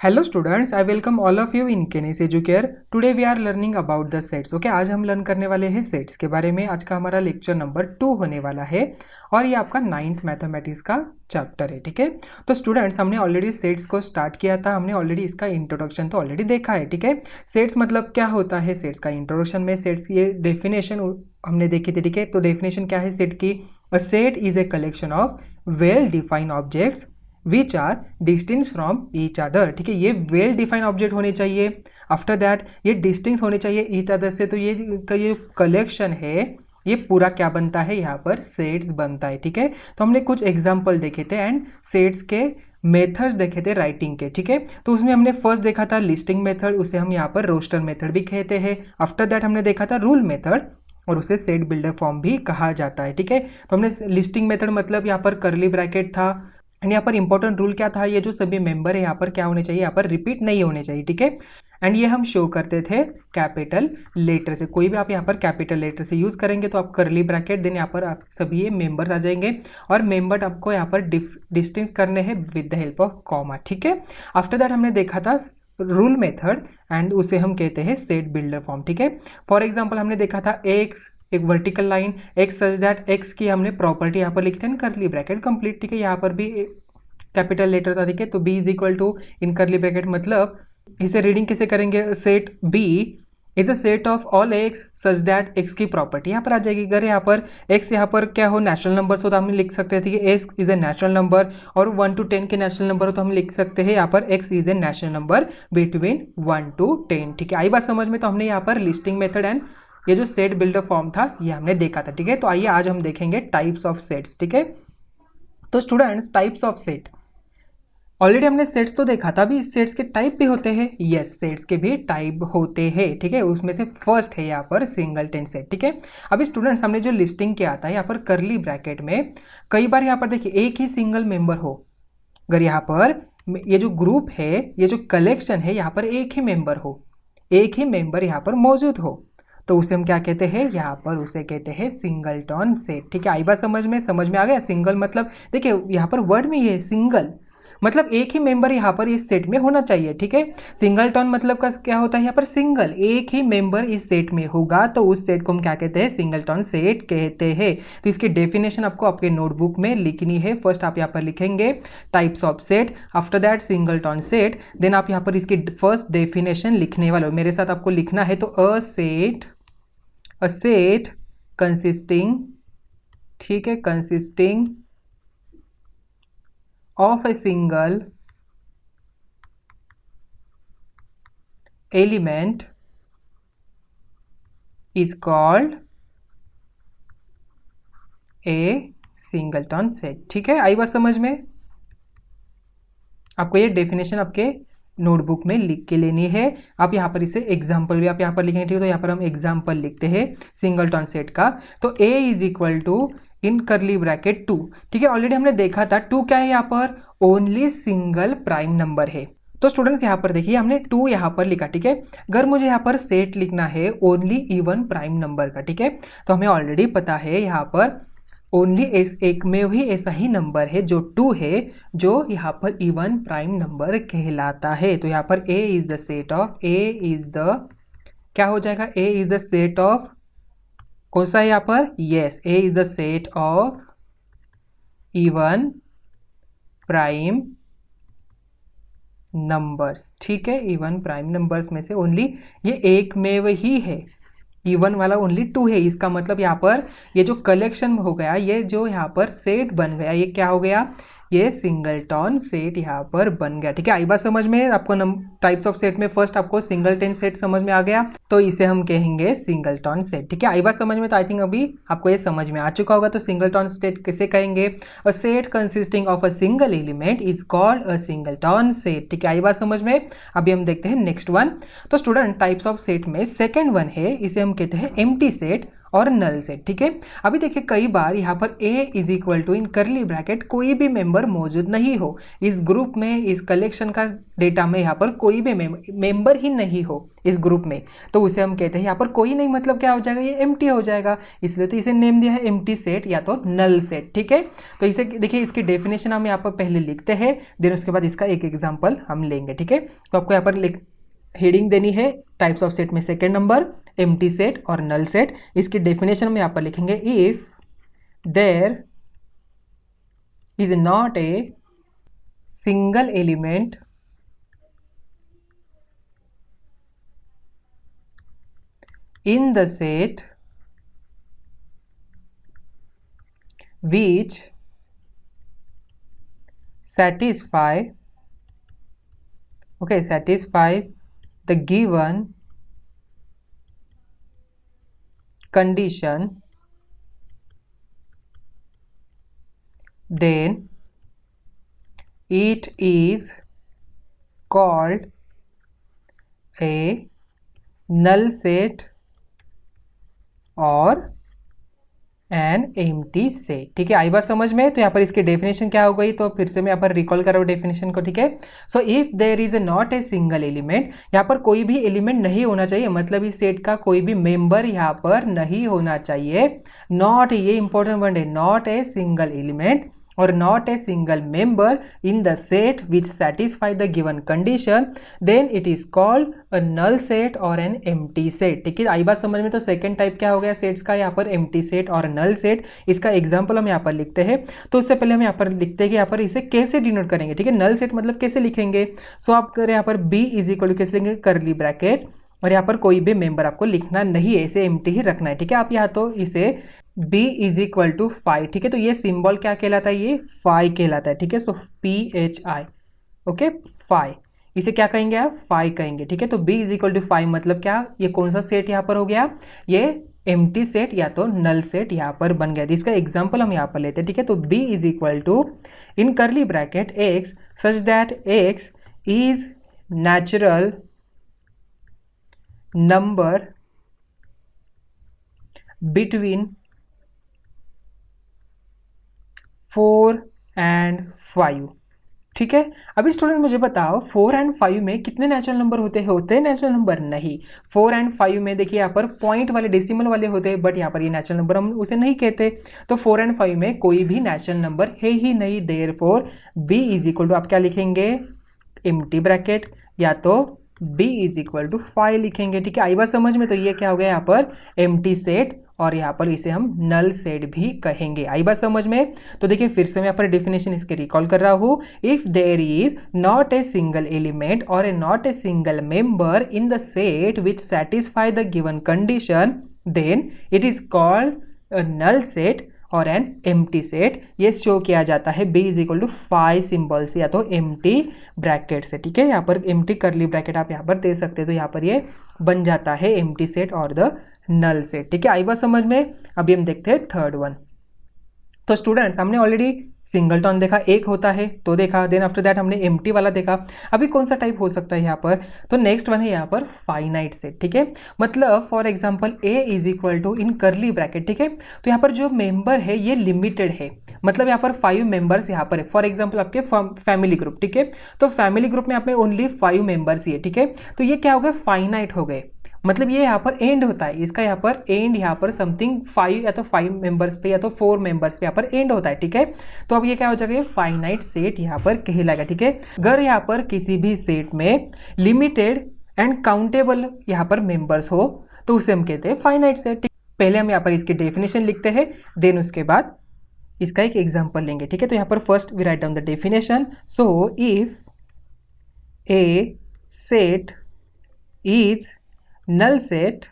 Hello students, I welcome all of you in Kenis Educare. Today we are learning about the sets. Okay, आज हम learn करने वाले हैं sets के बारे में। आज का हमारा लेक्चर नंबर 2 होने वाला है और ये आपका 9th मैथमेटिक्स का चैप्टर है। ठीक है, तो स्टूडेंट्स हमने ऑलरेडी सेट्स को स्टार्ट किया था। हमने ऑलरेडी इसका इंट्रोडक्शन तो ऑलरेडी देखा है। ठीक है, सेट्स मतलब क्या होता है, सेट्स का इंट्रोडक्शन में सेट्स ये डेफिनेशन हमने देखी थी। ठीक है, तो डेफिनेशन क्या है सेट की? A set is a collection of well defined objects which are distinct from each other. ठीक है, ये वेल डिफाइंड ऑब्जेक्ट होने चाहिए। आफ्टर दैट ये डिस्टिंक्ट होने चाहिए ईच अदर से। तो ये कलेक्शन है, ये पूरा क्या बनता है, यहाँ पर सेट्स बनता है। ठीक है, तो हमने कुछ एग्जाम्पल देखे थे एंड सेट्स के मेथड्स देखे थे राइटिंग के। ठीक है, तो उसमें हमने फर्स्ट देखा था लिस्टिंग मेथड, उसे हम यहाँ पर रोस्टर मेथड भी कहते हैं। आफ्टर दैट हमने देखा था रूल मेथड और उसे सेट बिल्डर फॉर्म भी कहा जाता है। ठीक है, तो हमने लिस्टिंग मेथड मतलब यहाँ पर करली ब्रैकेट था एंड यहाँ पर इंपॉर्टेंट रूल क्या था, ये जो सभी मेंबर है यहाँ पर क्या होने चाहिए, यहाँ पर रिपीट नहीं होने चाहिए। ठीक है, एंड ये हम शो करते थे कैपिटल लेटर से। कोई भी आप यहाँ पर कैपिटल लेटर से यूज करेंगे तो आप करली ब्रैकेट देन यहाँ पर आप सभी ये मेंबर्स आ जाएंगे और मेंबर आपको यहाँ पर डिस्टिंक्ट करने हैं with the help of comma. ठीक है, आफ्टर दैट हमने देखा था रूल मेथड एंड उसे हम कहते हैं सेट बिल्डर फॉर्म। ठीक है, फॉर एग्जाम्पल हमने देखा था एक्स, एक vertical line x such that x की हमने प्रॉपर्टी यहाँ पर लिखते हैं करली ब्रैकेट कंप्लीट। ठीक है, यहाँ पर भी कैपिटल लेटर था। ठीक है, तो B is equal to in curly bracket मतलब इसे रीडिंग कैसे करेंगे, set B is a set of all x such that x की प्रॉपर्टी यहाँ पर आ जाएगी। अगर यहाँ पर एक्स यहाँ पर क्या हो, नेचुरल नंबर हो तो हम लिख सकते थे कि x is a natural number, और 1 to 10 के नेचुरल नंबर हो तो हम लिख सकते हैं यहाँ पर x is a natural number between 1 to 10। ठीक है, आई बात समझ में? तो हमने यहाँ पर लिस्टिंग मेथड एंड ये जो सेट बिल्डर फॉर्म था ये हमने देखा था। ठीक है, तो आइए आज हम देखेंगे टाइप्स ऑफ सेट्स। ठीक है, तो students types of set, already हमने सेट्स तो देखा था, अभी सेट्स के टाइप भी होते हैं। यस, सेट्स के भी टाइप होते हैं। ठीक है, उसमें से फर्स्ट है यहाँ पर सिंगलटन सेट। ठीक है, अभी स्टूडेंट्स हमने जो लिस्टिंग किया था यहाँ पर करली ब्रैकेट में कई बार यहाँ पर देखिए एक ही सिंगल मेंबर हो, अगर यहाँ पर ये जो ग्रुप है, ये जो कलेक्शन है, यहाँ पर एक ही मेंबर हो, एक ही मेंबर यहाँ पर मौजूद हो, तो उसे हम क्या कहते हैं, यहाँ पर उसे कहते हैं सिंगलटन सेट। ठीक है, आई बात समझ में आ गया? सिंगल मतलब देखिए यहाँ पर वर्ड में ये है सिंगल, मतलब एक ही मेंबर यहाँ पर इस सेट में होना चाहिए। ठीक है, सिंगलटन मतलब का क्या होता है, यहाँ पर सिंगल, एक ही मेंबर इस सेट में होगा तो उस सेट को हम क्या कहते हैं, सिंगलटन सेट कहते हैं। तो इसकी डेफिनेशन आपको आपके नोटबुक में लिखनी है। फर्स्ट आप यहाँ पर लिखेंगे types of set, after that singleton set, then आप यहाँ पर इसकी फर्स्ट डेफिनेशन लिखने वाले हो। मेरे साथ आपको लिखना है, तो अ सेट कंसिस्टिंग, ठीक है, consisting of a single element is called a singleton set। ठीक है, आई बात समझ में? आपको ये डेफिनेशन आपके नोटबुक में लिख के लेनी है। आप यहाँ पर इसे एग्जाम्पल भी आप यहाँ पर लिखेंगे। ठीक है, तो यहाँ पर हम एग्जाम्पल लिखते हैं सिंगलटन सेट का, तो a is equal to in curly bracket 2। ठीक है, ऑलरेडी हमने देखा था 2 क्या है, यहाँ पर ओनली सिंगल प्राइम नंबर है। तो स्टूडेंट्स यहाँ पर देखिए हमने 2 यहाँ पर लिखा। ठीक है, अगर मुझे यहाँ पर सेट लिखना है ओनली इवन प्राइम नंबर का, ठीक है, तो हमें ऑलरेडी पता है यहाँ पर ओनली एक में ही ऐसा ही नंबर है जो 2 है, जो यहाँ पर इवन प्राइम नंबर कहलाता है। तो यहाँ पर a is the set of, a is the क्या हो जाएगा, a is the set of, कौन सा है यहाँ पर, yes, a is the set of even prime numbers. ठीक है, इवन प्राइम नंबर्स में से ओनली ये एक में वही है, इवन वाला ओनली 2 है। इसका मतलब यहाँ पर ये जो कलेक्शन हो गया, ये जो यहाँ पर सेट बन गया, ये क्या हो गया, ये सिंगलटन सेट यहाँ पर बन गया। ठीक है, आई बात समझ में? आपको टाइप्स ऑफ सेट में फर्स्ट आपको सिंगलटन सेट समझ में आ गया, तो इसे हम कहेंगे सिंगलटन सेट। ठीक है, आई बात समझ में? तो आई थिंक अभी आपको ये समझ में आ चुका होगा। तो सिंगलटन सेट किसे कहेंगे, a set consisting of a single element is called a singleton set. ठीक है, आई बात समझ में? अभी हम देखते हैं नेक्स्ट वन। तो स्टूडेंट टाइप्स ऑफ सेट में सेकेंड वन है, इसे हम कहते हैं एम्प्टी सेट और नल सेट, ठीक है। अभी देखिए कई बार यहाँ पर A is equal to in curly bracket कोई भी मेंबर मौजूद नहीं हो, इस ग्रुप में, इस कलेक्शन का डेटा में यहाँ पर कोई भी मेंबर ही नहीं हो इस ग्रुप में, तो उसे हम कहते हैं यहाँ पर कोई नहीं मतलब क्या हो जाएगा, ये एम्प्टी हो जाएगा, इसलिए तो इसे नेम दिया है एम्प्टी सेट या तो नल सेट, ठीक है। तो इसे देखिए इसकी डेफिनेशन हम यहाँ पर पहले लिखते हैं, देन उसके बाद इसका एक एग्जाम्पल हम लेंगे, ठीक है। तो आपको यहाँ पर हेडिंग देनी है टाइप्स ऑफ सेट में सेकेंड नंबर एम्प्टी सेट और नल सेट। इसकी डेफिनेशन में यहाँ पर लिखेंगे if there is not a single element in the set which satisfies the given condition, then it is called a null set और an empty set, ठीक है। आई बात समझ में? तो यहाँ पर इसकी डेफिनेशन क्या हो गई, तो फिर से मैं यहाँ पर रिकॉल कर रहा हूँ डेफिनेशन को, ठीक है। So if there is not a single element, यहाँ पर कोई भी एलिमेंट नहीं होना चाहिए, मतलब इस सेट का कोई भी मेंबर यहाँ पर नहीं होना चाहिए। नॉट, ये इंपॉर्टेंट वर्ड है, नॉट ए सिंगल एलिमेंट और not a single member in the set which satisfy the given condition, then it is called a null set or an empty set, ठीक है। आई बात समझ में? तो सेकंड टाइप क्या हो गया सेट्स का, यहाँ पर empty set और null set। इसका एग्जांपल हम यहाँ पर लिखते हैं। तो उससे पहले हम यहाँ पर लिखते हैं कि यहाँ पर इसे कैसे डिनोट करेंगे, ठीक है। नल सेट मतलब कैसे लिखेंगे, सो आप करें यहाँ पर b इज इक्वल टू कैसे लिखेंगे, करली ब्रैकेट, और यहाँ पर कोई भी मेंबर आपको लिखना नहीं है, इसे एम्प्टी ही रखना है, ठीक है। आप यहाँ तो इसे b is equal to phi, ठीक है। तो ये सिंबल क्या कहलाता है, ये फाई कहलाता है, ठीक है। सो PHI, ओके, फाई, इसे क्या कहेंगे आप, फाई कहेंगे, ठीक है। तो b is equal to phi मतलब क्या, ये कौन सा सेट यहाँ पर हो गया, ये एम्प्टी सेट या तो नल सेट यहाँ पर बन गया। इसका एग्जाम्पल हम यहाँ पर लेते हैं, ठीक है। तो b is equal to in curly bracket x such that x is natural number between 4 and 5, ठीक है। अभी स्टूडेंट मुझे बताओ 4 and 5 में कितने नेचुरल नंबर होते हैं नेचुरल नंबर? नहीं। 4 and 5 में देखिए यहाँ पर पॉइंट वाले डेसिमल वाले होते हैं, बट यहाँ पर ये नेचुरल नंबर हम उसे नहीं कहते। तो 4 and 5 में कोई भी नेचुरल नंबर है ही नहीं, therefore b is equal to आप क्या लिखेंगे, एम्प्टी ब्रैकेट या तो b इज इक्वल टू 5 लिखेंगे, ठीक है। आई बात समझ में? तो ये क्या हो गया यहाँ पर एम्प्टी सेट और यहाँ पर इसे हम नल सेट भी कहेंगे। आई बात समझ में? तो देखिए फिर से मैं यहाँ पर डेफिनेशन इसके रिकॉल कर रहा हूँ। If there is not a single element or a not a single member in the set which satisfy the given condition, then it is called a null set or an empty set. ये show किया जाता है b is equal to 5 symbol से या तो empty bracket से, ठीक है। यहाँ पर एम्प्टी करली ब्रैकेट आप यहाँ पर दे सकते हैं, तो यहाँ पर ये बन जाता है एम्प्टी सेट और द नल सेट, ठीक है। आई बात समझ में? अभी हम देखते हैं थर्ड वन। तो स्टूडेंट्स हमने ऑलरेडी सिंगलटन देखा, एक होता है तो देखा, देन आफ्टर दैट हमने एम्प्टी वाला देखा। अभी कौन सा टाइप हो सकता है यहाँ पर, तो नेक्स्ट वन है यहाँ पर फाइनाइट सेट, ठीक है। मतलब for example a is equal to in curly bracket, ठीक है। तो यहाँ पर जो मेंबर है ये लिमिटेड है, मतलब यहाँ पर 5 मेंबर्स यहाँ पर है। फॉर एग्जाम्पल आपके फैमिली ग्रुप, ठीक है। तो फैमिली ग्रुप में आप में ओनली 5 मेंबर्स ही है, ठीक है। तो ये क्या हो गए, फाइनाइट हो गए, मतलब ये यहाँ पर एंड होता है, इसका यहाँ पर एंड यहाँ पर समथिंग 5 या तो 5 मेंबर्स पे या तो 4 मेंबर्स पे यहाँ पर एंड होता है, ठीक है। तो अब ये क्या हो जाएगा, फाइनाइट सेट यहाँ पर कहलाएगा, ठीक है। अगर यहाँ पर किसी भी सेट में लिमिटेड एंड काउंटेबल यहाँ पर मेंबर्स हो तो उसे हम कहते हैं फाइनाइट सेट। पहले हम यहाँ पर इसकी डेफिनेशन लिखते हैं, देन उसके बाद इसका एक एग्जाम्पल लेंगे, ठीक है। तो यहाँ पर first we write down the definition. So if a set is null set,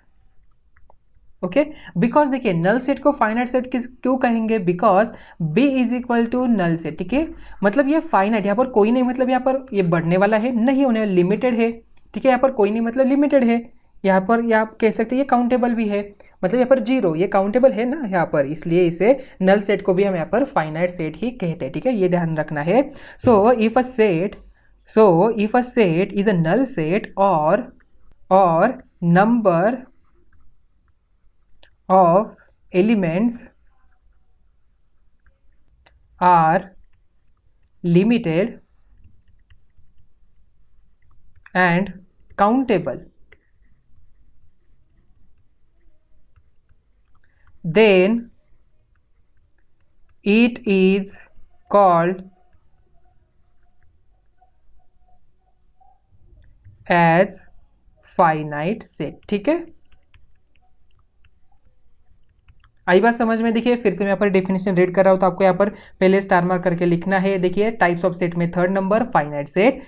okay, because देखिए नल सेट को फाइनाइट सेट क्यों कहेंगे, because b is equal to null set, ठीक है। मतलब ये फाइनाइट, यहाँ पर कोई नहीं मतलब यहाँ पर ये बढ़ने वाला है, नहीं होने वाला, लिमिटेड है, ठीक है। यहाँ पर कोई नहीं मतलब लिमिटेड है, यहाँ पर ये आप कह सकते हैं ये काउंटेबल भी है, मतलब यहाँ पर 0 ये काउंटेबल है ना यहाँ पर, इसलिए इसे नल सेट को भी हम यहाँ पर फाइनाइट सेट ही कहते हैं, ठीक है। ये ध्यान रखना है। So if a set is a null set और number of elements are limited and countable, then it is called as finite set. ठीक है, आई बात समझ में? देखिए फिर से मैं यहाँ पर डेफिनेशन रीड कर रहा हूँ, तो आपको यहाँ पर पहले स्टार मार्क करके लिखना है। देखिए टाइप्स ऑफ सेट में third number finite set.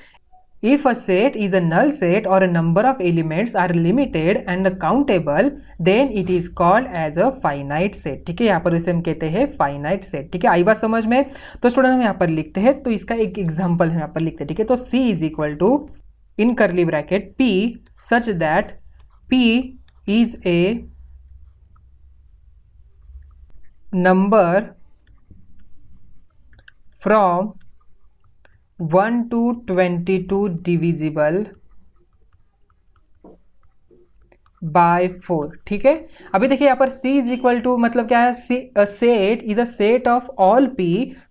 If a set is a null set or a number of elements are limited and countable, then it is called as a finite set. ठीक है, यहाँ पर इसे हम कहते हैं finite set. ठीक है, आई बात समझ में? तो स्टूडेंट हम यहाँ पर लिखते हैं, तो इसका एक एग्जाम्पल हम यहाँ पर लिखते हैं। ठीक है, तो C is equal to in curly bracket P such that P is a number from 1 to 22 divisible by 4। ठीक है, अभी देखिए यहाँ पर C इज इक्वल टू मतलब क्या है? Set is a set of all P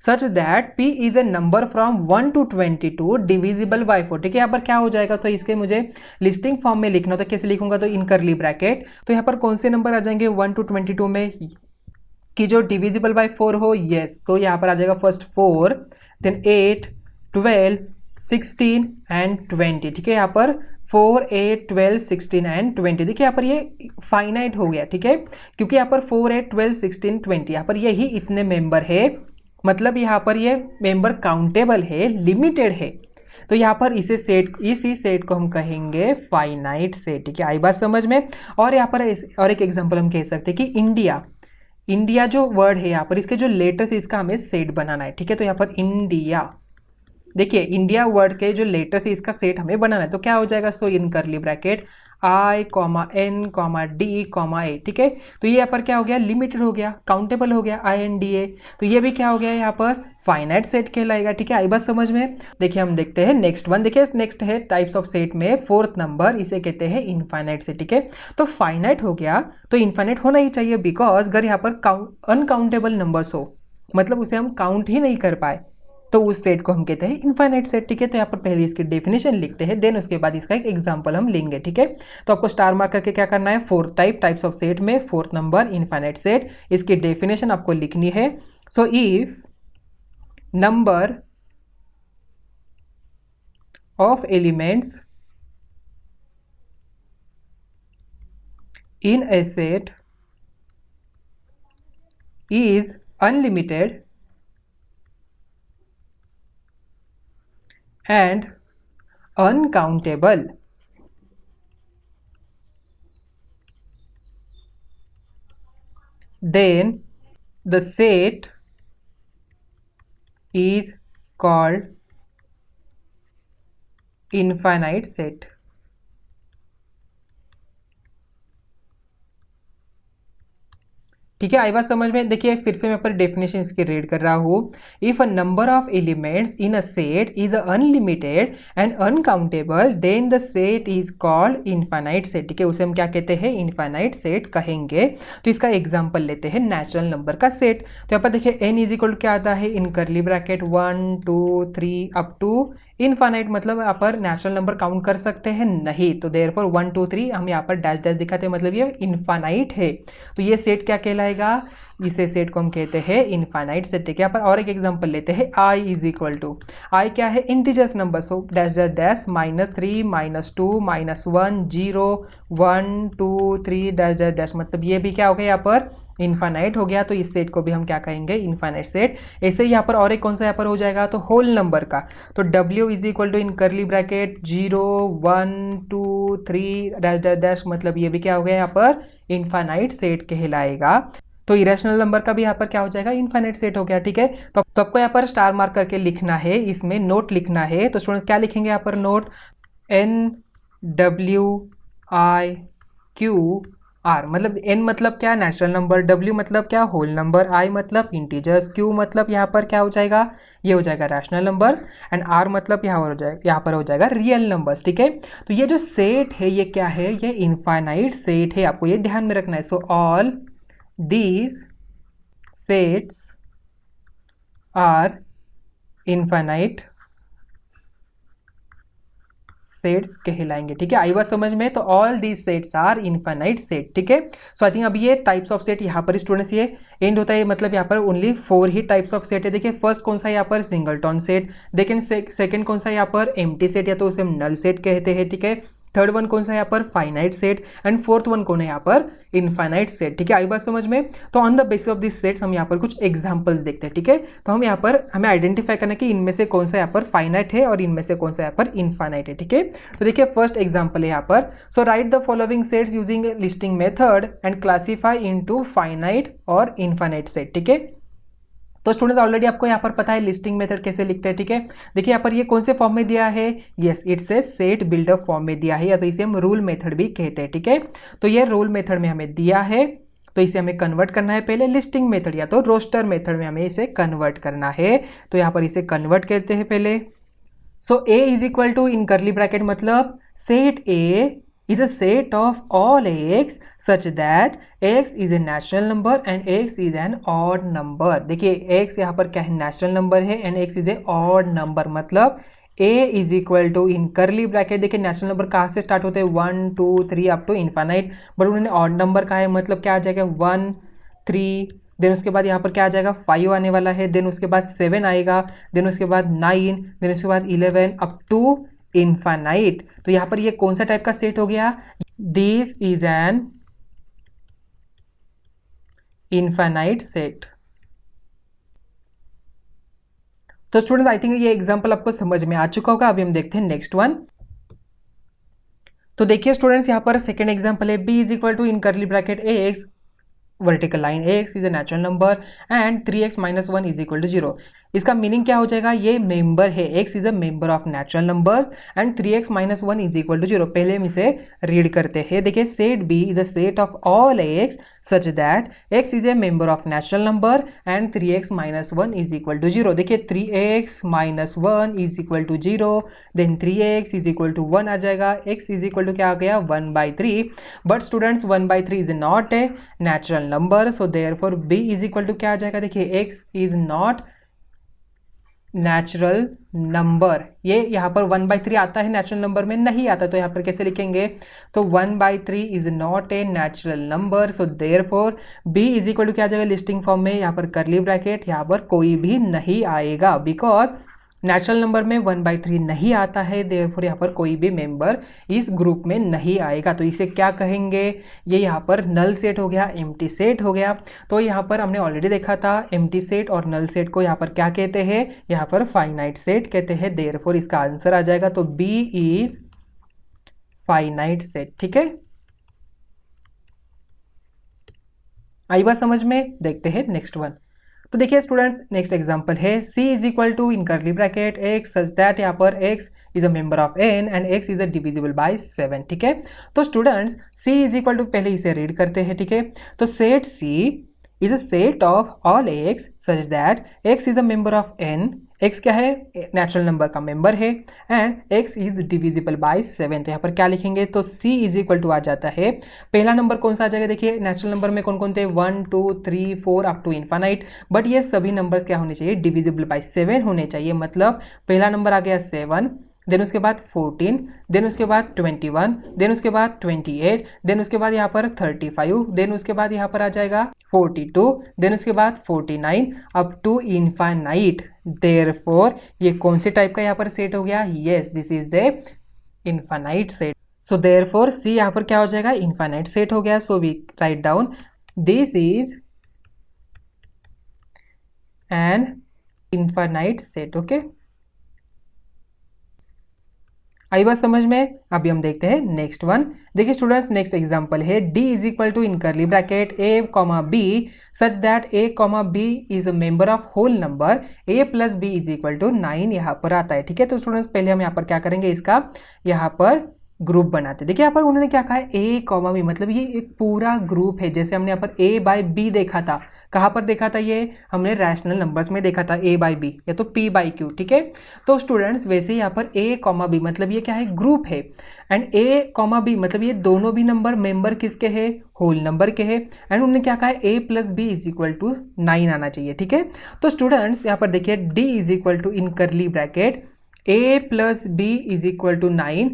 such that P is a number from 1 to 22 divisible by 4। ठीक है, यहाँ पर क्या हो जाएगा? तो इसके मुझे लिस्टिंग फॉर्म में लिखना, तो कैसे लिखूंगा? तो इन करली ब्रैकेट, तो यहाँ पर कौन से नंबर आ जाएंगे 1 to 22 में कि जो डिविजिबल बाय 4 हो? यस, तो यहाँ पर आ जाएगा फर्स्ट 4, देन 8, 12, 16 एंड 20। ठीक है, यहाँ पर 4, 8, 12, 16 एंड 20। देखिए यहाँ पर ये फाइनाइट हो गया। ठीक है, क्योंकि यहाँ पर 4, 8, 12, 16, 20 यहाँ पर यही इतने मेंबर है, मतलब यहाँ पर ये मेंबर काउंटेबल है, लिमिटेड है। तो यहाँ पर इसी सेट को हम कहेंगे फाइनाइट सेट। ठीक है, आई बात समझ में? और यहाँ पर और एक एग्जांपल हम कह सकते हैं कि इंडिया जो वर्ड है यहाँ पर, इसके जो लेटर्स इसका हमें सेट बनाना है। ठीक है, तो यहाँ पर इंडिया, देखिए इंडिया वर्ड के जो लेटर्स है इसका सेट हमें बनाना है। तो क्या हो जाएगा? So in curly bracket I, N, D, A। ठीक है, तो ये यहाँ पर क्या हो गया? लिमिटेड हो गया, काउंटेबल हो गया, INDA। तो ये भी क्या हो गया? यहाँ पर फाइनाइट सेट कहलाएगा। ठीक है, आई बात समझ में? देखिए हम देखते हैं नेक्स्ट वन। देखिए नेक्स्ट है टाइप्स ऑफ सेट में फोर्थ नंबर, इसे कहते हैं इनफाइनाइट सेट। ठीक है, तो फाइनाइट हो गया तो इनफाइनाइट होना ही चाहिए, बिकॉज अगर यहाँ पर अनकाउंटेबल नंबर्स हो, मतलब उसे हम काउंट ही नहीं कर पाए, तो उस सेट को हम कहते हैं इनफाइनाइट सेट। ठीक है, तो यहाँ पर पहले इसकी डेफिनेशन लिखते हैं, देन उसके बाद इसका एक एग्जांपल हम लेंगे। ठीक है, तो आपको स्टार मार्क करके क्या करना है? फोर्थ टाइप्स ऑफ सेट में फोर्थ नंबर इनफाइनाइट सेट, इसकी डेफिनेशन आपको लिखनी है। So if number of elements in A set is unlimited and uncountable, then the set is called infinite set। ठीक है, आई बात समझ में? देखिए फिर से मैं यहाँ पर डेफिनेशन इसकी रीड कर रहा हूँ। If a number of elements in a set is unlimited and uncountable, then the set is called infinite set. ठीक है, उसे हम क्या कहते हैं? इनफाइनाइट सेट कहेंगे। तो इसका एग्जांपल लेते हैं नेचुरल नंबर का सेट। तो यहाँ पर देखिए n इज इक्वल क्या आता है? इन curly bracket 1, 2, 3 up to infinite, मतलब यहाँ पर नेचुरल नंबर काउंट कर सकते हैं नहीं, तो देयरफॉर 1, 2, 3 हम यहाँ पर डैश डैश दिखाते हैं, मतलब ये इनफाइनाइट है। तो ये सेट क्या कहलाएगा? इसे सेट को हम कहते हैं इनफाइनाइट सेट। ठीक है, यहाँ पर और एक एग्जांपल लेते हैं। i इज इक्वल टू, आई क्या है? Integers number, so dash dash dash -3, -2, -1, 0, 1, 2, 3 dash dash dash, मतलब ये भी क्या हो गया? यहाँ पर इनफाइनाइट हो गया। तो इस सेट को भी हम क्या कहेंगे? Infinite set. ऐसे ही यहाँ पर और एक कौन सा यहाँ पर हो जाएगा? तो होल नंबर का, तो w is equal to in curly bracket 0, 1, 2, 3 dash dash dash, मतलब ये भी क्या हो गया? यहाँ पर इनफाइनाइट सेट कहलाएगा। तो इरेशनल नंबर का भी यहाँ पर क्या हो जाएगा? इनफाइनाइट सेट हो गया। ठीक है, तो आपको यहाँ पर स्टार मार्क करके लिखना है, इसमें नोट लिखना है। तो स्टूडेंट क्या लिखेंगे यहाँ पर? नोट NWIQR, मतलब n मतलब क्या? नेचुरल नंबर, w मतलब क्या? होल नंबर, i मतलब इंटीजर्स, q मतलब यहाँ पर क्या हो जाएगा? ये हो जाएगा रैशनल नंबर, एंड r मतलब यहाँ पर हो जाएगा रियल नंबर्स। ठीक है, तो ये जो सेट है ये क्या है? ये इनफाइनाइट सेट है, आपको ये ध्यान में रखना है। So all these sets are infinite sets कहलाएंगे। ठीक है, आई बात समझ में? तो all these sets are infinite set. ठीक है, सो आई थिंक अब ये टाइप्स ऑफ सेट यहाँ पर स्टूडेंट्स ये एंड होता है, मतलब यहाँ पर only 4 he types of set है। देखिए फर्स्ट कौन सा यहाँ पर सिंगलटन सेट, लेकिन सेकंड कौन सा यहाँ पर एम्प्टी सेट या तो उसे हम नल सेट कहते हैं। ठीक है, थर्ड वन कौन सा यहाँ पर finite set, and fourth one कौन है यहाँ पर इनफाइनाइट सेट। ठीक है, आई बात समझ में? तो on the basis of this sets हम यहाँ पर कुछ एग्जांपल्स देखते हैं। ठीक है, तो हम यहाँ पर हमें आइडेंटिफाई करना है कि इनमें से कौन सा यहाँ पर फाइनाइट है और इनमें से कौन सा यहाँ पर इनफाइनाइट है। ठीक है, तो देखिए फर्स्ट एग्जांपल है यहाँ पर, so write the following sets using listing method and classify into finite or infinite set. ठीक है, तो स्टूडेंट्स ऑलरेडी आपको यहाँ पर पता है लिस्टिंग मेथड कैसे लिखते हैं। ठीक है, देखिए यहाँ पर ये कौन से फॉर्म में दिया है, yes it's a set builder form में दिया है, या तो इसे हम रूल मेथड भी कहते हैं। ठीक है, तो ये रूल मेथड में हमें दिया है, तो इसे हमें कन्वर्ट करना है पहले लिस्टिंग मेथड या तो रोस्टर मेथड में हमें इसे कन्वर्ट करना है। तो यहाँ पर इसे कन्वर्ट करते हैं पहले। So A is equal to in curly bracket मतलब set A is a set of all x such that x is a natural number and x is an odd number। देखिए x यहाँ पर क्या है, natural number है, and x is a odd number मतलब a is equal to in curly bracket. देखिए natural number कहाँ से स्टार्ट होते हैं, 1 2 3 अप टू इनफाइनाइट, बट उन्होंने ऑड नंबर कहा है, मतलब क्या आ जाएगा 1 3, देन उसके बाद यहाँ पर क्या आ जाएगा 5 आने वाला है, देन उसके बाद 7 आएगा, देन उसके बाद 9, देन उसके बाद 11 अप टू इनफाइनाइट। तो यहां पर ये कौन सा टाइप का सेट हो गया, this is an infinite set. तो स्टूडेंट्स आई थिंक ये एग्जांपल आपको समझ में आ चुका होगा। अभी हम देखते हैं नेक्स्ट वन। तो देखिए स्टूडेंट्स यहां पर सेकंड एग्जांपल है, b is equal to in curly bracket x vertical line x is a natural number and 3x minus 1 is equal to 0। इसका मीनिंग क्या हो जाएगा, ये मेंबर है, x is a member of natural numbers and 3x minus 1 is equal to 0। पहले हम इसे read करते हैं। देखिए set b is a set of all x such that x is a member of natural number and 3x minus 1 is equal to 0। देखिए 3x minus 1 is equal to 0, then 3x is equal to 1 आ जाएगा, x is equal to क्या आ गया 1/3। But students 1/3 is not a natural number, so therefore b is equal to क्या आ जाएगा, देखिए x is not natural number. ये यहाँ पर 1/3 आता है, नेचुरल नंबर में नहीं आता, तो यहाँ पर कैसे लिखेंगे, तो 1/3 is not a natural number, so therefore b is equal to क्या आ जाएगा लिस्टिंग फॉर्म में, यहाँ पर करली ब्रैकेट, यहाँ पर कोई भी नहीं आएगा बिकॉज नेचुरल नंबर में 1/3 नहीं आता है, देयरफॉर यहाँ पर कोई भी मेंबर इस ग्रुप में नहीं आएगा। तो इसे क्या कहेंगे, ये यहाँ पर नल सेट हो गया, एम्प्टी सेट हो गया। तो यहाँ पर हमने ऑलरेडी देखा था एम्प्टी सेट और नल सेट को यहाँ पर क्या कहते हैं, यहाँ पर फाइनाइट सेट कहते हैं, देयरफॉर इसका आंसर आ जाएगा तो बी इज फाइनाइट सेट। ठीक है, आई बात समझ में? देखते हैं नेक्स्ट वन। तो देखिए स्टूडेंट्स नेक्स्ट एग्जांपल है, c is equal to in curly bracket x such that यहाँ पर x is a member of n and x is a divisible by 7। ठीक है, तो students c is equal to पहले इसे रीड करते हैं। ठीक है, तो set c is a set of all x such that x is a member of n, x क्या है नेचुरल नंबर का मेंबर है, and x is divisible by 7। तो यहाँ पर क्या लिखेंगे, तो c इज इक्वल टू आ जाता है, पहला नंबर कौन सा आ जाएगा, देखिए नेचुरल नंबर में कौन कौन थे 1 2 3 4 अप टू इनफाइनाइट, बट ये सभी नंबर्स क्या होने चाहिए, डिविजिबल बाय 7 होने चाहिए। मतलब पहला नंबर आ गया 7, देन उसके बाद 14, देन उसके बाद 21, देन उसके बाद 28, देन उसके बाद यहाँ पर 35, देन उसके बाद यहाँ पर आ जाएगा 42, देन उसके बाद 49 अप टू इनफाइनाइट। देयरफॉर ये कौन से टाइप का यहाँ पर सेट हो गया, yes this is the infinite set. So therefore see यहाँ पर क्या हो जाएगा, इनफाइनाइट सेट हो गया। So we write down this is an infinite set. Okay, आई बात समझ में? अभी हम देखते हैं नेक्स्ट वन। देखिए स्टूडेंट्स नेक्स्ट एग्जांपल है, d is equal to in curly bracket a comma b such that a comma b is a member of whole number a plus b is equal to 9 यहाँ पर आता है। ठीक है, तो students पहले हम यहाँ पर क्या करेंगे, इसका यहाँ पर ग्रुप बनाते हैं। देखिए यहाँ पर उन्होंने क्या कहा है, ए कॉमा बी, मतलब ये एक पूरा ग्रुप है। जैसे हमने यहाँ पर ए बाई बी देखा था, कहाँ पर देखा था, ये हमने रैशनल नंबर्स में देखा था, ए बाई बी या तो पी बाई क्यू, ठीक है। तो स्टूडेंट्स वैसे यहाँ पर ए कॉमा बी मतलब ये क्या है, ग्रुप है। एंड ए कॉमा बी मतलब ये दोनों भी नंबर मेंबर किसके हैं, होल नंबर के हैं। एंड उन्होंने क्या कहा है, A plus B is equal to 9 आना चाहिए, ठीक है। तो स्टूडेंट्स यहाँ पर देखिए D is equal to in curly bracket a plus B is equal to 9।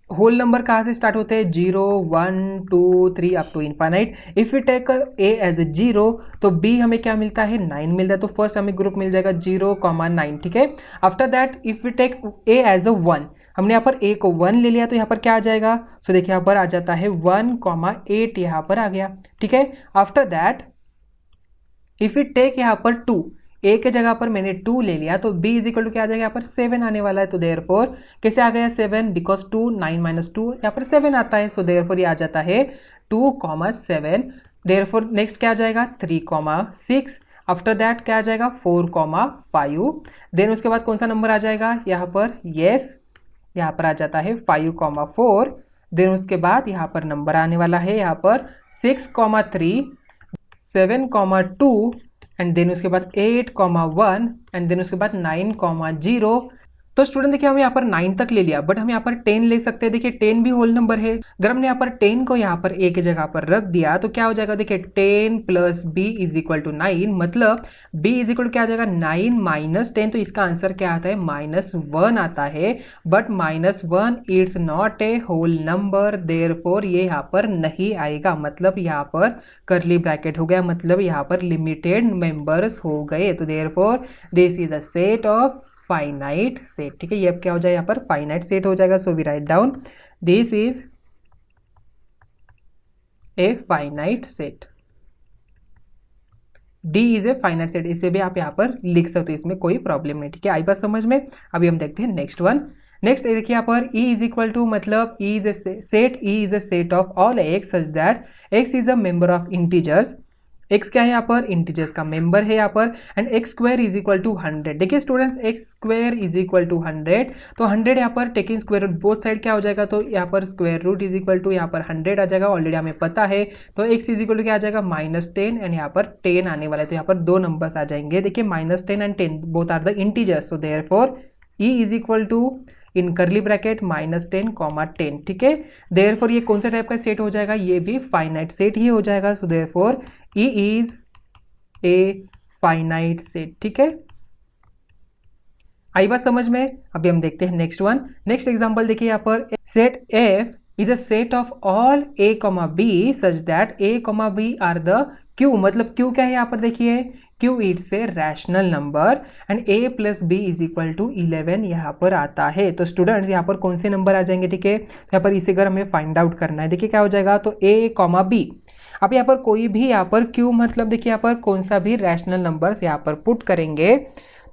Whole number कहाँ से स्टार्ट होते हैं, 0 1 2 3 up to infinite. If you take a as a 0 तो बी हमें क्या मिलता है, 9 मिलता है। तो फर्स्ट हमें ग्रुप मिल जाएगा 0,9, ठीक है। After that if you take a as a 1, हमने यहाँ पर ए को 1 ले लिया तो यहाँ पर क्या आ जाएगा, सो देखिए यहाँ पर आ जाता है 1,8 यहाँ पर आ गया, ठीक है। After that if you take यहाँ पर 2, ए के जगह पर मैंने 2 ले लिया तो b इज इक्वल टू क्या आ जाएगा, यहाँ पर 7 आने वाला है। तो देयरफॉर कैसे आ गया 7, बिकॉज 2 9 माइनस 2 यहाँ पर 7 आता है। सो देयरफॉर ये आ जाता है 2,7। देयरफॉर नेक्स्ट क्या आ जाएगा 3,6। आफ्टर दैट क्या आ जाएगा 4,5। देन उसके बाद कौन सा नंबर आ जाएगा यहाँ पर, यस यहाँ पर आ जाता है 5,4। देन उसके बाद यहाँ पर नंबर आने वाला है यहाँ पर 6,3, 7,2 एंड देन उसके बाद 8,1 एंड देन उसके बाद 9,0। तो स्टूडेंट देखिए हम यहाँ पर 9 तक ले लिया, बट हम यहाँ पर 10 ले सकते हैं। देखिए 10 भी होल नंबर है। अगर हमने यहाँ पर 10 को यहाँ पर a के जगह पर रख दिया तो क्या हो जाएगा, देखिए 10 plus b is equal to 9, मतलब b इज इक्वल टू क्या आ जाएगा 9 माइनस 10। तो इसका आंसर क्या आता है, -1 आता है। But -1 it's not a whole number, therefore ये यहाँ पर नहीं आएगा। मतलब यहाँ पर करली ब्रैकेट हो गया, मतलब यहाँ पर लिमिटेड मेंबर्स हो गए। तो therefore this is the set of finite set, ठीक है। ये अब क्या हो जाएगा, यहाँ पर फाइनाइट सेट हो जाएगा। So we write down this is a finite set, D is a finite set. इसे भी आप यहाँ पर लिख सकते हो, इसमें कोई प्रॉब्लम नहीं, ठीक है। आई बात समझ में। अभी हम देखते हैं नेक्स्ट वन। नेक्स्ट देखिए यहाँ पर E इज इक्वल टू, मतलब E is a set, E is a set of all x such that x is a member of integers. x क्या है यहाँ पर, इंटीजर्स का मेंबर है यहाँ पर। And x square is equal to 100। देखिए students x square is equal to 100, तो 100 यहाँ पर taking square root both side क्या हो जाएगा, तो यहाँ पर square root is equal to यहाँ पर 100 आ जाएगा, ऑलरेडी हमें पता है। तो x इज इक्वल टू क्या आ जाएगा -10 एंड यहाँ पर 10 आने वाला है। तो यहाँ पर दो नंबर्स आ जाएंगे। देखिए -10 and 10 both are the integers. So therefore E is equal to in curly bracket -10,10, ठीक है। देयरफॉर ये कौन सा टाइप का सेट हो जाएगा, ये भी फाइनाइट सेट ही हो जाएगा। सो therefore E is a finite set, ठीक है। आई बात समझ में। अभी हम देखते हैं नेक्स्ट वन। नेक्स्ट एग्जांपल देखिए यहाँ पर set F is a set of all a, b such that a, b are the Q, मतलब Q क्या है यहाँ पर देखिए, Q it's a rational number and a plus b is equal to 11 यहाँ पर आता है। तो स्टूडेंट्स यहाँ पर कौन से नंबर आ जाएंगे, ठीक है। तो यहाँ पर इसे अगर हमें फाइंड आउट करना है, देखिए क्या हो जाएगा, तो a, b। अब यहाँ पर कोई भी यहाँ पर Q, मतलब देखिए यहाँ पर कौन सा भी रैशनल नंबर्स यहाँ पर पुट करेंगे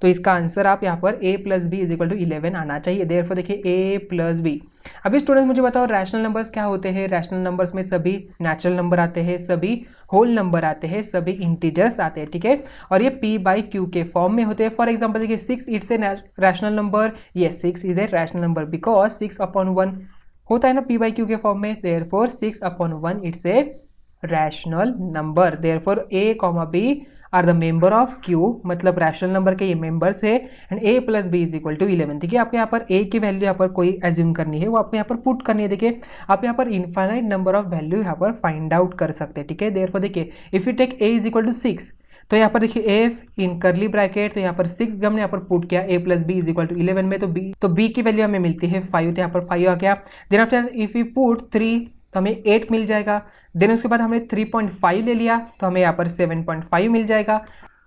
तो इसका आंसर आप यहाँ पर a plus B is equal to 11 आना चाहिए। देयरफॉर देखिए a प्लस बी। अभी स्टूडेंट्स मुझे बताओ रैशनल नंबर्स क्या होते हैं। रैशनल नंबर्स में सभी नेचुरल नंबर आते हैं, सभी होल नंबर आते हैं, सभी इंटीजर्स आते हैं, ठीक है। और ये p बाई क्यू के फॉर्म में होते हैं। फॉर एग्जाम्पल देखिए 6 इट्स ए रैशनल नंबर, ये 6 is a rational number because 6/1 होता है ना p बाई क्यू के फॉर्म में। Therefore 6/1 it's a rational number. Therefore a, b are the member of Q, मतलब रैशनल नंबर के ये मेंबर्स है। And a plus B is equal to 11। देखिए आपको यहाँ पर a की वैल्यू यहाँ पर कोई एज्यूम करनी है, वो आपको यहाँ पर पुट करनी है। देखिए आप यहाँ पर इनफाइनाइट नंबर ऑफ वैल्यू यहाँ पर फाइंड आउट कर सकते हैं, ठीक है। देयरफॉर देखिए if you take a is equal to 6, तो यहाँ पर देखिए f इन करली ब्रैकेट, तो यहाँ पर 6 हमने यहाँ पर पुट किया a plus B is equal to 11 में, तो b की वैल्यू हमें मिलती है 5, तो यहाँ पर 5 आ गया। Then after if you put 3 तो हमें 8 मिल जाएगा। देन उसके बाद हमने 3.5 ले लिया तो हमें यहाँ पर 7.5 मिल जाएगा।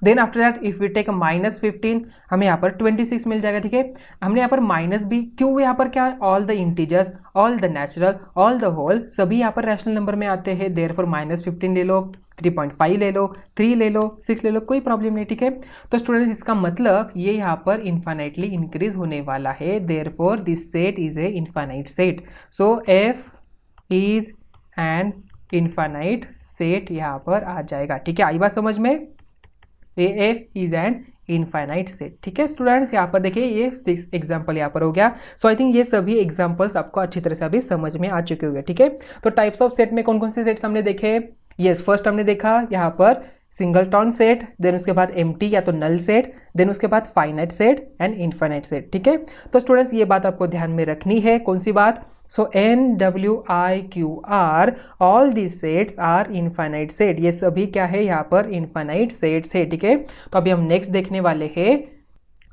Then after that if we take -15 हमें यहाँ पर 26 मिल जाएगा, ठीक है। हमने यहाँ पर माइनस भी, क्यों यहाँ पर क्या है, all the integers, all the natural, all the whole सभी यहाँ पर रैशनल नंबर में आते हैं। देयरफॉर -15 ले लो, 3.5 ले लो, 3 ले लो, 6 ले लो, कोई प्रॉब्लम नहीं, ठीक है। तो स्टूडेंट्स इसका मतलब ये यहाँ पर इन्फाइनाइटली इंक्रीज होने वाला है। Therefore this set is A infinite set. So F is an infinite set यहाँ पर आ जाएगा, ठीक है। आई बात समझ में। AF is an infinite set. ठीक है स्टूडेंट्स, यहाँ पर देखिए ये 6 एग्जाम्पल यहाँ पर हो गया। सो आई थिंक ये सभी एग्जाम्पल्स आपको अच्छी तरह से अभी समझ में आ चुके होंगे। ठीक है, तो टाइप्स ऑफ सेट में कौन कौन से सेट्स हमने देखे? यस, फर्स्ट हमने देखा यहाँ पर सिंगलटन सेट, देन उसके बाद एम्प्टी या तो नल सेट, देन उसके बाद finite set and infinite set. ठीक है, तो स्टूडेंट्स ये बात आपको ध्यान में रखनी है। कौन सी बात? So NWIQR all this sets are infinite set. ये सभी क्या है यहाँ पर? इनफाइनाइट सेट्स है। ठीक है, तो अभी हम नेक्स्ट देखने वाले हैं,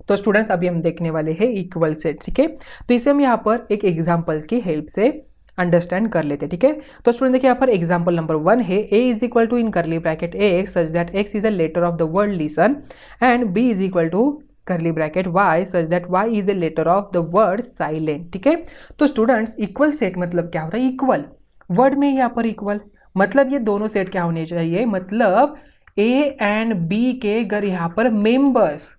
तो स्टूडेंट्स अभी हम देखने वाले हैं इक्वल सेट। ठीक है, तो इसे हम यहाँ पर एक एग्जाम्पल की हेल्प से अंडरस्टैंड कर लेते हैं। ठीक है, तो स्टूडेंट देखिए यहाँ पर एग्जांपल नंबर 1 है a is equal to in curly bracket x such that x is a letter of the word listen and b is equal to curly bracket y such that y is a letter of the word silent. ठीक है, तो students equal set मतलब क्या होता है? Equal word में यहाँ पर इक्वल मतलब ये दोनों सेट क्या होने चाहिए? मतलब a एंड b के अगर यहाँ पर मेंबर्स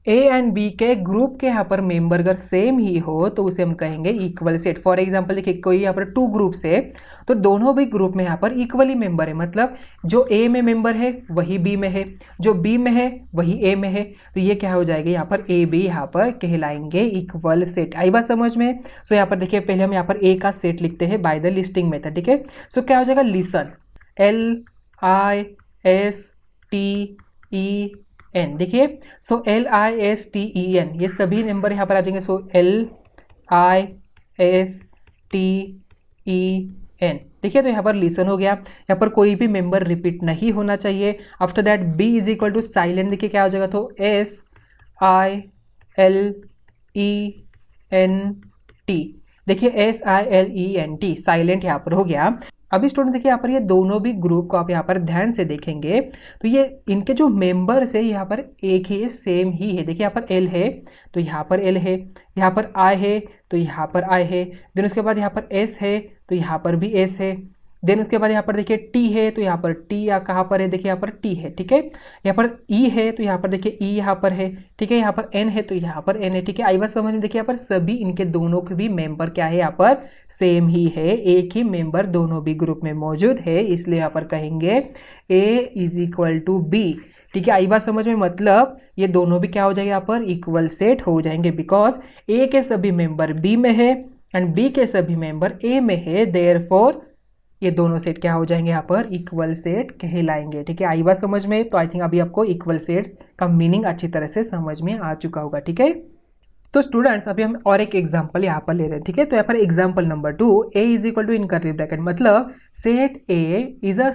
ए एंड बी के ग्रुप के यहाँ पर मेंबर अगर सेम ही हो तो उसे हम कहेंगे इक्वल सेट। फॉर एग्जांपल देखिए कोई यहाँ पर 2 ग्रुप्स है तो दोनों भी ग्रुप में यहाँ पर इक्वली मेंबर है, मतलब जो ए में मेंबर है वही बी में है, जो बी में है वही ए में है, तो ये क्या हो जाएगा? यहाँ पर ए बी यहाँ पर कहलाएंगे इक्वल सेट। आई बात समझ में? सो यहाँ पर देखिए पहले हम यहाँ पर ए का सेट लिखते हैं बाय द लिस्टिंग मेथड। ठीक है, सो क्या हो जाएगा? Listen LISTEN। देखिए सो LISTEN ये सभी नंबर यहाँ पर आ जाएंगे। सो LISTEN देखिए, तो यहाँ पर लिसन हो गया। यहाँ पर कोई भी मेंबर रिपीट नहीं होना चाहिए। After that B is equal to silent. देखिए क्या हो जाएगा? तो SILENT। देखिए SILENT साइलेंट यहाँ पर हो गया। अभी स्टूडेंट देखिए यहाँ पर ये दोनों भी ग्रुप को आप यहाँ पर ध्यान से देखेंगे तो ये इनके जो मेंबर्स है यहाँ पर एक ही सेम ही है। देखिए यहाँ पर L है तो यहाँ पर L है, यहाँ पर I है तो यहाँ पर I है, देन उसके बाद यहाँ पर S है तो यहाँ पर भी S है, देन उसके बाद यहाँ पर देखिए T है तो यहाँ पर T या कहाँ पर है? देखिए यहाँ पर T है। ठीक है, यहाँ पर E है तो यहाँ पर देखिए E यहाँ पर है। ठीक है, यहाँ पर N है तो यहाँ पर N है। ठीक है, आई बात समझ में? देखिए यहाँ पर सभी इनके दोनों के भी मेंबर क्या है? यहाँ पर सेम ही है, एक ही मेंबर दोनों भी ग्रुप में मौजूद है, इसलिए यहाँ पर कहेंगे A is equal to B। ठीक है, आई बात समझ में? मतलब ये दोनों भी क्या हो जाएंगे? यहाँ पर इक्वल सेट हो जाएंगे बिकॉज A के सभी मेंबर B में है एंड B के सभी मेंबर A में है, देयरफॉर ये दोनों सेट क्या हो जाएंगे? यहाँ पर इक्वल सेट कहलाएंगे। ठीक है, आई बात समझ में? तो आई थिंक अभी आपको इक्वल सेट्स का मीनिंग अच्छी तरह से समझ में आ चुका होगा। ठीक है, तो स्टूडेंट्स अभी हम और एक एग्जांपल यहाँ पर ले रहे हैं। ठीक है, तो यहाँ पर example number 2 A is equal to in curly bracket मतलब set A is a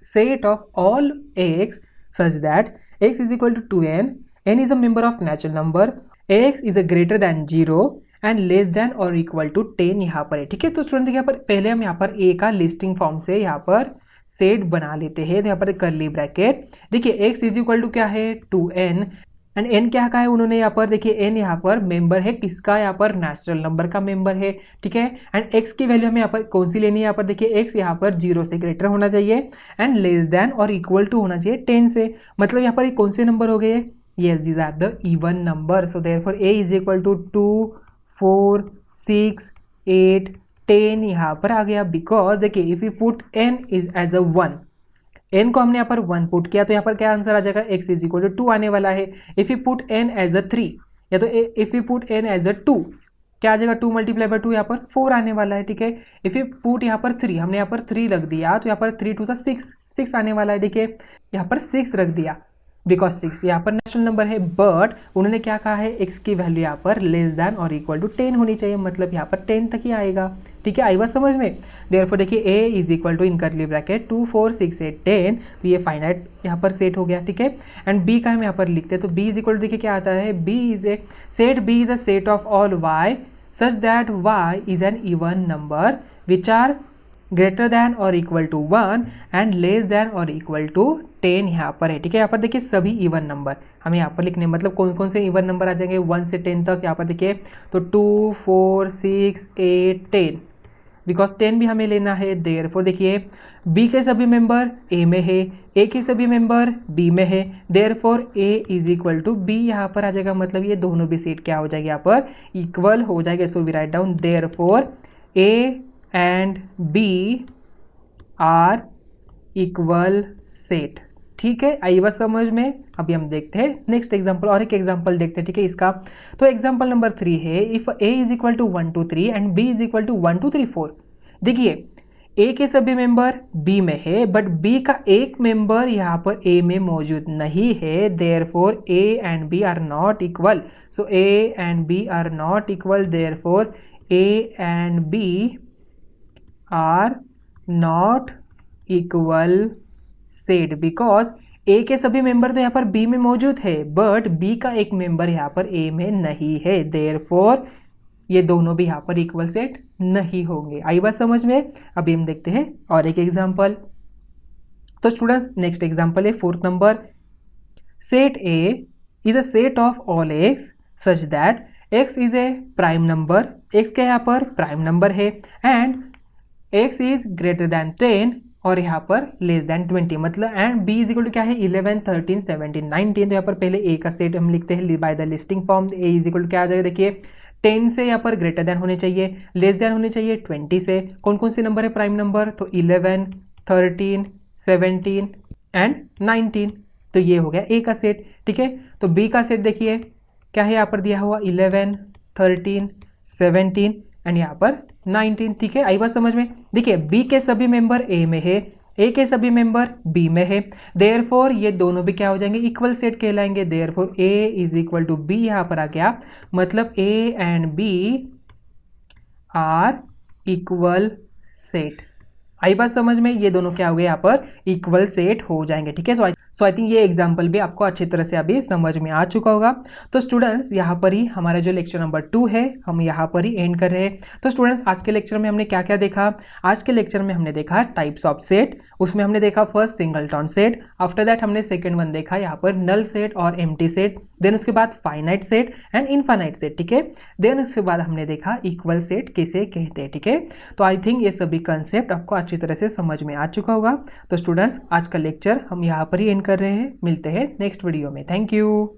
set of all x such that x is equal to 2n, n is a member of natural number, x is a greater than 0 and less than और equal to 10 यहाँ पर है। ठीक है, तो student देखिए यहाँ पर पहले हम यहाँ पर ए का लिस्टिंग फॉर्म से यहाँ पर सेट बना लेते हैं। तो यहाँ पर करली ब्रैकेट देखिए x इज इक्वल टू क्या है? 2n एंड n क्या का है? उन्होंने यहाँ पर देखिए n यहाँ पर मेंबर है किसका? यहाँ पर नेचुरल नंबर का मेंबर है। ठीक है, एंड x की वैल्यू हमें यहाँ पर कौन सी लेनी है? यहाँ पर देखिए x यहाँ पर 0 से ग्रेटर होना चाहिए एंड लेस देन और इक्वल टू होना चाहिए 10 से। मतलब यहाँ पर कौन से नंबर हो गए? Yes, these are the even number. So therefore a is equal to 2 4 6 8 10 यहाँ पर आ गया बिकॉज देखिए if you put n is as a 1, n को हमने यहाँ पर 1 पुट किया तो यहाँ पर क्या आंसर आ जाएगा? x इज इक्वल टू 2 आने वाला है। If you put n as a 3 या तो if you put n as a 2 क्या आ जाएगा? 2 मल्टीप्लाई बाय 2 यहाँ पर 4 आने वाला है। ठीक है, इफ यू पुट यहाँ पर 3, हमने यहाँ पर 3 रख दिया तो यहाँ पर 3 2 6 आने वाला है। देखिए यहाँ पर 6 रख दिया बिकॉज 6 यहाँ पर नेचुरल नंबर है, बट उन्होंने क्या कहा है? x की वैल्यू यहाँ पर लेस देन और इक्वल टू 10 होनी चाहिए, मतलब यहाँ पर 10 तक ही आएगा। ठीक है, आई बात समझ में? देयरफॉर देखिए a is equal to in curly bracket 2 4 6 8 10, तो ये फाइनाइट यहाँ पर सेट हो गया। ठीक है, एंड b का हम यहाँ पर लिखते हैं तो b इज इक्वल टू देखिए क्या आता है? b is a set of all y such that y is an even number which are greater than और equal to 1 and less than और इक्वल टू 10 यहाँ पर है। ठीक है, यहाँ पर देखिए सभी इवन नंबर हमें यहाँ पर लिखने, मतलब कौन कौन से इवन नंबर आ जाएंगे 1 से 10 तक। यहाँ पर देखिए तो 2 4 6 8 10 बिकॉज 10 भी हमें लेना है। देयरफॉर देखिए b के सभी मेंबर a में है, a के सभी मेंबर b में है, therefore a is equal to b यहाँ पर आ जाएगा, मतलब ये दोनों भी सेट क्या हो जाएगी? यहाँ पर इक्वल हो जाएगा। So we write down therefore a and B are equal set। ठीक है, आई बस समझ में। अभी हम देखते हैं नेक्स्ट एग्जांपल, और एक एग्जांपल देखते हैं, ठीक है इसका। तो एग्जांपल नंबर 3 है, if a is equal to 1 2 3 and b is equal to 1 2 3 4। देखिए a के सभी मेंबर b में है, बट b का एक मेंबर यहाँ पर a में मौजूद नहीं है, therefore a and b are not equal. So a and b are not equal, therefore a and b are not equal set, because A के सभी मेंबर तो यहाँ पर बी में मौजूद है, बट बी का एक मेंबर यहाँ पर ए में नहीं है, देयरफॉर ये दोनों भी यहाँ पर इक्वल सेट नहीं होंगे। आई बात समझ में। अभी हम देखते हैं और एक एग्जांपल। तो स्टूडेंट्स नेक्स्ट एग्जांपल है 4th number, set A is a set of all x such that x is a prime number, x क्या यहाँ पर प्राइम नंबर है, and x is greater than 10 और यहाँ पर लेस देन 20, मतलब and B is equal to क्या है 11 13 17 19। तो यहाँ पर पहले ए का सेट हम लिखते हैं by the listing form. A is equal to क्या आ जाएगा, देखिए 10 से यहाँ पर ग्रेटर देन होने चाहिए, लेस देन होने चाहिए 20 से। कौन कौन से नंबर है प्राइम नंबर, तो 11 13 17 एंड 19। तो ये हो गया ए का सेट, ठीक है। तो बी का सेट देखिए क्या है, यहाँ पर दिया हुआ 11 13 17 एंड यहाँ पर 19, ठीक है। आई बात समझ में। देखिए बी के सभी मेंबर ए में है, ए के सभी मेंबर बी में है, देयरफॉर ये दोनों भी क्या हो जाएंगे, इक्वल सेट कहलाएंगे। Therefore A is equal to B यहाँ पर आ गया, मतलब A and B are equal set. आई बात समझ में, ये दोनों क्या हो गए यहाँ पर इक्वल सेट हो जाएंगे, ठीक है। सो आई थिंक ये एग्जांपल भी आपको अच्छी तरह से अभी समझ में आ चुका होगा। तो स्टूडेंट्स यहाँ पर ही हमारा जो लेक्चर नंबर 2 है हम यहाँ पर ही एंड कर रहे हैं। तो स्टूडेंट्स आज के लेक्चर में हमने क्या क्या देखा, आज के लेक्चर में हमने देखा टाइप्स ऑफ सेट, उसमें हमने देखा first singleton set, after that हमने सेकेंड वन देखा यहाँ पर नल सेट और एम्प्टी सेट, देन उसके बाद finite set and infinite set, ठीक है। देन उसके बाद हमने देखा इक्वल सेट किसे कहते हैं, ठीक है। तो आई थिंक ये सभी कंसेप्ट आपको अच्छी तरह से समझ में आ चुका होगा। तो स्टूडेंट्स आज का लेक्चर हम यहाँ पर ही एंड कर रहे हैं, मिलते हैं नेक्स्ट वीडियो में। Thank you.